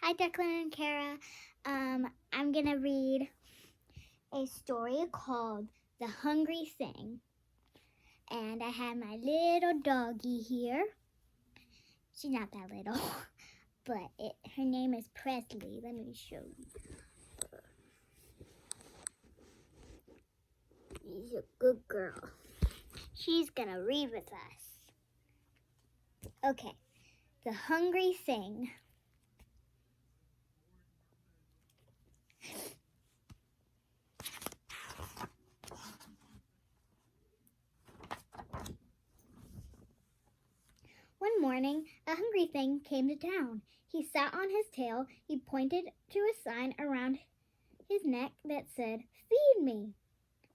Hi, Declan and Kara. I'm gonna read a story called The Hungry Thing. And I have my little doggie here. She's not that little, but her name is Presley. Let me show you. She's a good girl. She's gonna read with us. Okay, The Hungry Thing. One morning, a hungry thing came to town. He sat on his tail. He pointed to a sign around his neck that said, "Feed me."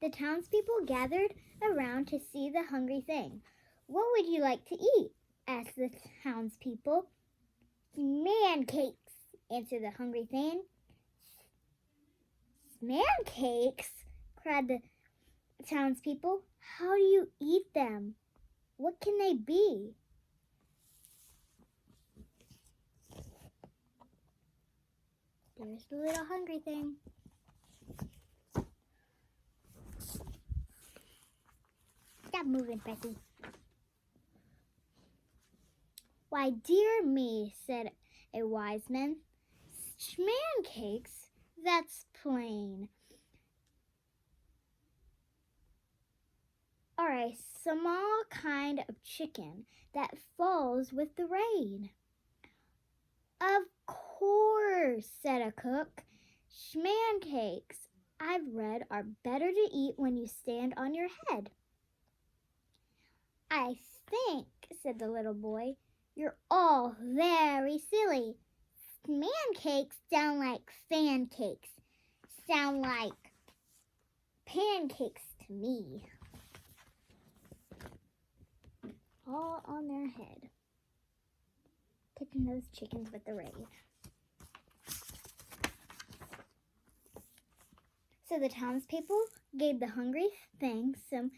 The townspeople gathered around to see the hungry thing. "What would you like to eat?" asked the townspeople. "Man cakes," answered the hungry thing. "Man cakes?" cried the townspeople. "How do you eat them? What can they be?" There's the little hungry thing. Stop moving, Becky. "Why, dear me," said a wise man. "Man cakes? That's plain. Are a small kind of chicken that falls with the rain." "Of course," said a cook. "Schman cakes, I've read, are better to eat when you stand on your head." "I think," said the little boy, "you're all very silly. Man cakes sound like fan cakes. Sound like pancakes to me. All on their head. Catching those chickens with the rain." So the townspeople gave the hungry thing some.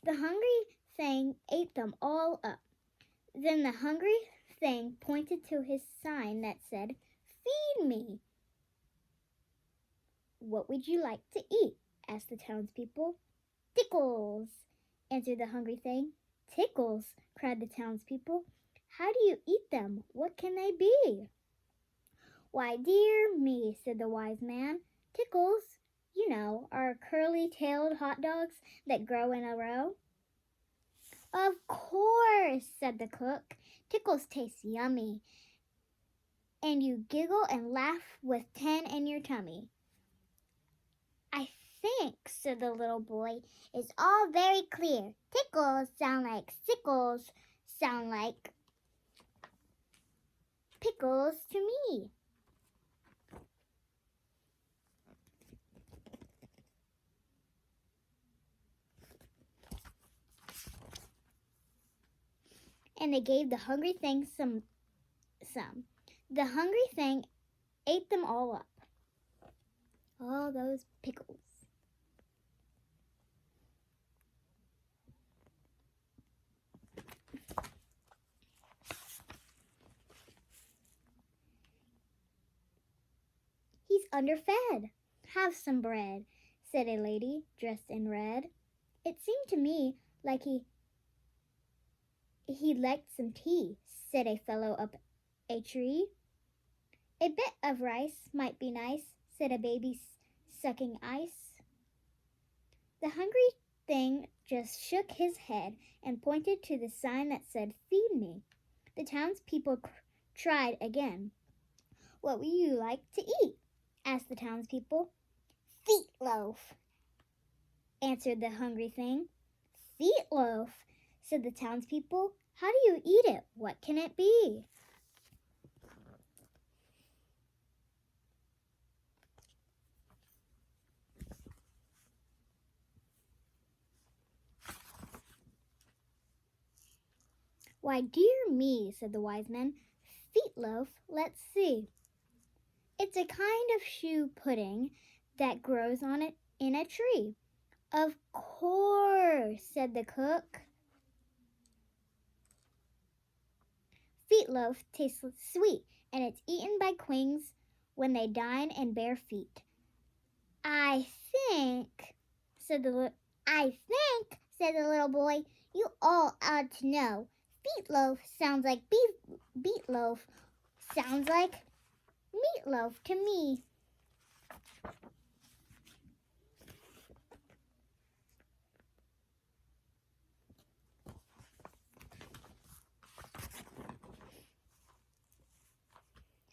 The hungry thing ate them all up. Then the hungry thing pointed to his sign that said, "Feed me." "What would you like to eat?" asked the townspeople. "Tickles," answered the hungry thing. "Tickles?" cried the townspeople. "How do you eat them? What can they be?" "Why, dear me," said the wise man, "tickles, you know, are curly-tailed hot dogs that grow in a row." "Of course," said the cook. "Tickles taste yummy, and you giggle and laugh with 10 in your tummy." "I think," said the little boy, "it's all very clear. Tickles sound like sickles, sound like pickles to me." And they gave the hungry thing some. The hungry thing ate them all up. All those pickles. "He's underfed. Have some bread," said a lady dressed in red. "It seemed to me like he'd like some tea," said a fellow up a tree. "A bit of rice might be nice," said a baby sucking ice. The hungry thing just shook his head and pointed to the sign that said, "Feed me." The townspeople tried again. "What would you like to eat?" asked the townspeople. "Feet loaf," answered the hungry thing. "Feet loaf," said the townspeople. "How do you eat it? What can it be?" "Why, dear me," said the wise man. "Feet loaf, let's see. It's a kind of shoe pudding that grows on it in a tree. Of course, said the cook. Feetloaf tastes sweet, and it's eaten by queens when they dine in bare feet. I think, said the little boy, you all ought to know. Feetloaf sounds like beetloaf. Sounds like meatloaf to me.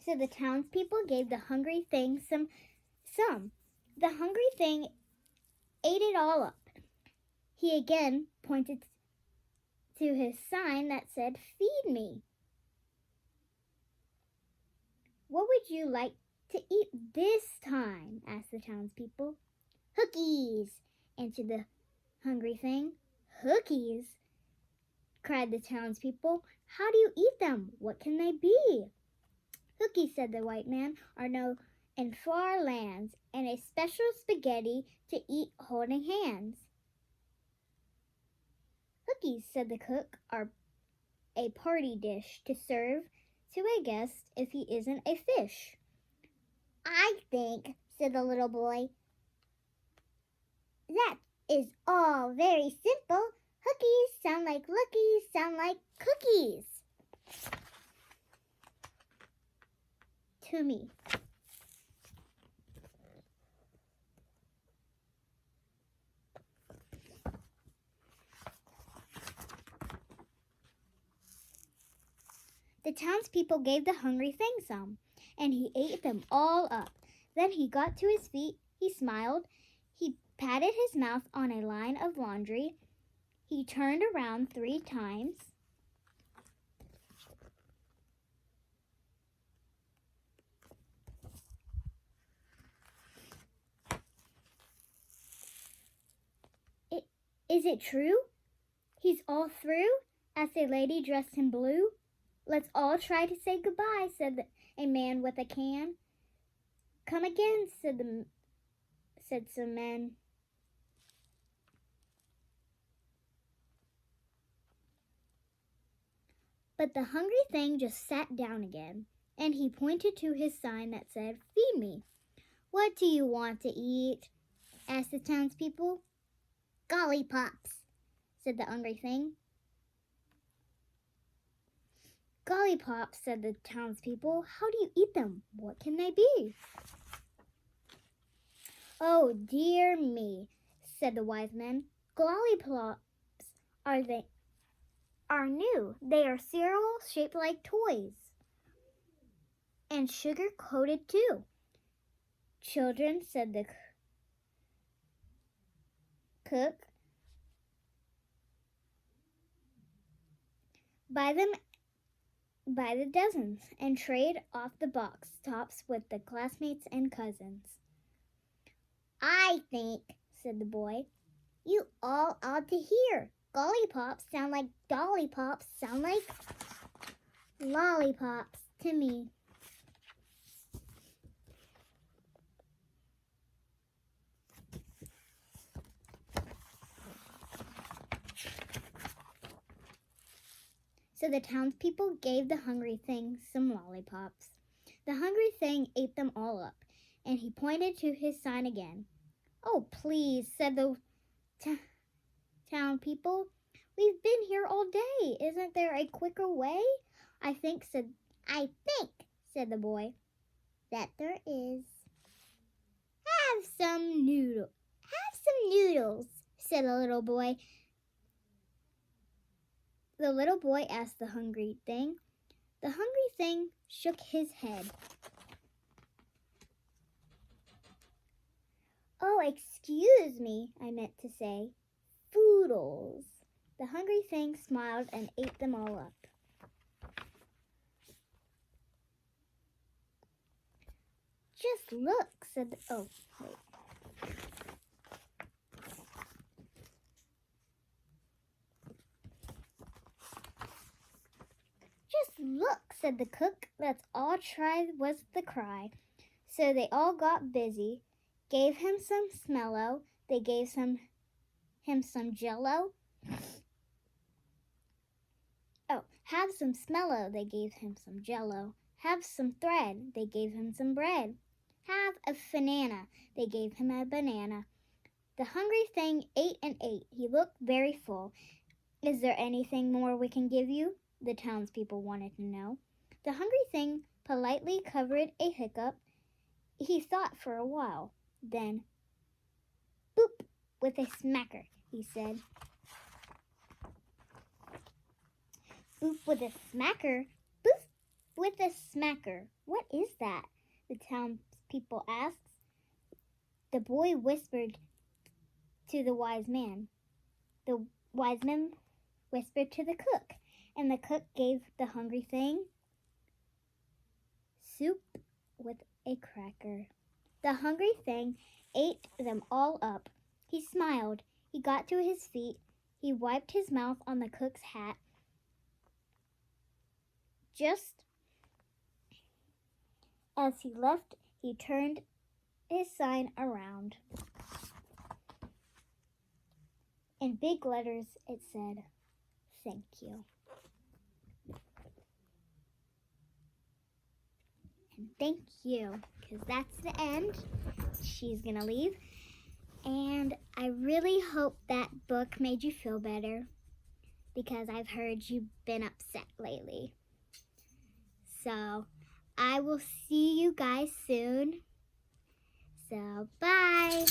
So the townspeople gave the hungry thing some. The hungry thing ate it all up. He again pointed to his sign that said, "Feed me." What would you like to eat this time? Asked the townspeople. Cookies, answered the hungry thing. Cookies, cried the townspeople. How do you eat them? What can they be? Cookies, said the white man, are known in far lands, and a special spaghetti to eat holding hands. Cookies, said the cook, are a party dish to serve to a guest if he isn't a fish. I think, said the little boy, that is all very simple. Cookies sound like lookies, sound like cookies. To me. The townspeople gave the hungry thing some, and he ate them all up. Then he got to his feet, he smiled, he patted his mouth on a line of laundry, he turned around 3 times. Is it true? He's all through? Asked a lady dressed in blue. Let's all try to say goodbye, said a man with a can. Come again, said some men. But the hungry thing just sat down again, and he pointed to his sign that said, "Feed me." What do you want to eat? Asked the townspeople. Gollypops, said the hungry thing. Gollypops, said the townspeople. How do you eat them? What can they be? Oh, dear me, said the wise men. Gollypops are new. They are cereal shaped like toys, and sugar-coated too. Children, said the cook, buy them by the dozens and trade off the box tops with the classmates and cousins. I think, said the boy, you all ought to hear. Gollypops sound like dollypops sound like lollipops to me. So the townspeople gave the hungry thing some lollipops. The hungry thing ate them all up, and he pointed to his sign again. Oh, please, said the town people. We've been here all day. Isn't there a quicker way? I think, said the boy, that there is. Have some noodles, said the little boy. The little boy asked the hungry thing. The hungry thing shook his head. Oh, excuse me, I meant to say. Foodles. The hungry thing smiled and ate them all up. Just look, said the... Oh, wait. Just look, said the cook. Let's all try, was the cry. So they all got busy, gave him some smello. They gave some him some jello. Oh, have some smello, they gave him some jello. Have some thread, they gave him some bread. Have a banana, they gave him a banana. The hungry thing ate and ate. He looked very full. Is there anything more we can give you? The townspeople wanted to know. The hungry thing politely covered a hiccup. He thought for a while. Then, boop, with a smacker, he said. Boop with a smacker? Boop with a smacker. What is that? The townspeople asked. The boy whispered to the wise man. The wise man whispered to the cook, and the cook gave the hungry thing soup with a cracker. The hungry thing ate them all up. He smiled. He got to his feet. He wiped his mouth on the cook's hat. Just as he left, he turned his sign around. In big letters, it said, "Thank you." And thank you, because that's the end. She's going to leave. And I really hope that book made you feel better, because I've heard you've been upset lately. So, I will see you guys soon. So, bye.